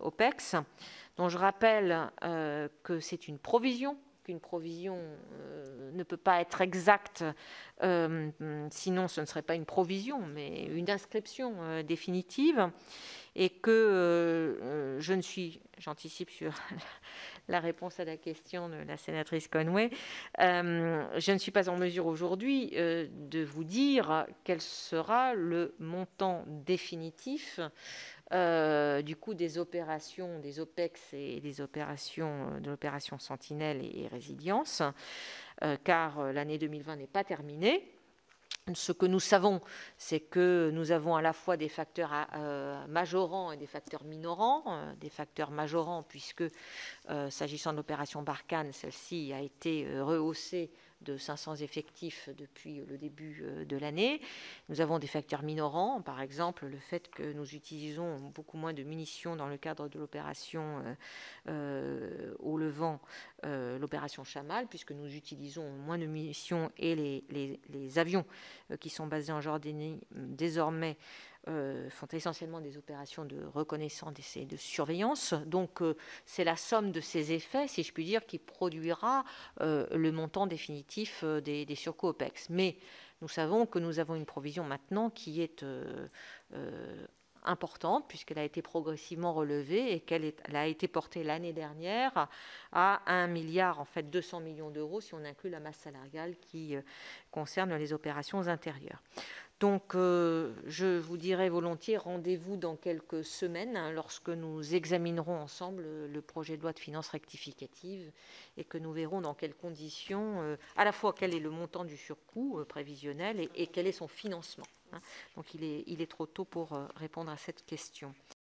OPEX, dont je rappelle que c'est une provision, qu'une provision ne peut pas être exacte, sinon ce ne serait pas une provision, mais une inscription définitive, et que je ne suis, j'anticipe sur la réponse à la question de la sénatrice Conway, je ne suis pas en mesure aujourd'hui de vous dire quel sera le montant définitif du coût des opérations, des OPEX et des opérations de l'opération Sentinelle et Résilience, car l'année 2020 n'est pas terminée. Ce que nous savons, c'est que nous avons à la fois des facteurs majorants et des facteurs minorants. Des facteurs majorants, puisque s'agissant de l'opération Barkhane, celle-ci a été rehaussée de 500 effectifs depuis le début de l'année. Nous avons des facteurs minorants, par exemple le fait que nous utilisons beaucoup moins de munitions dans le cadre de l'opération au Levant, l'opération Chamal, puisque nous utilisons moins de munitions et les avions qui sont basés en Jordanie désormais font essentiellement des opérations de reconnaissance et de surveillance. Donc, c'est la somme de ces effets, si je puis dire, qui produira le montant définitif des surcoûts OPEX. Mais nous savons que nous avons une provision maintenant qui est importante, puisqu'elle a été progressivement relevée et qu'elle a été portée l'année dernière à 1 milliard, en fait 200 millions d'euros, si on inclut la masse salariale qui concerne les opérations intérieures. Donc, je vous dirai volontiers, rendez-vous dans quelques semaines, lorsque nous examinerons ensemble le projet de loi de finances rectificative et que nous verrons dans quelles conditions, à la fois quel est le montant du surcoût prévisionnel et quel est son financement. Donc, il est trop tôt pour répondre à cette question.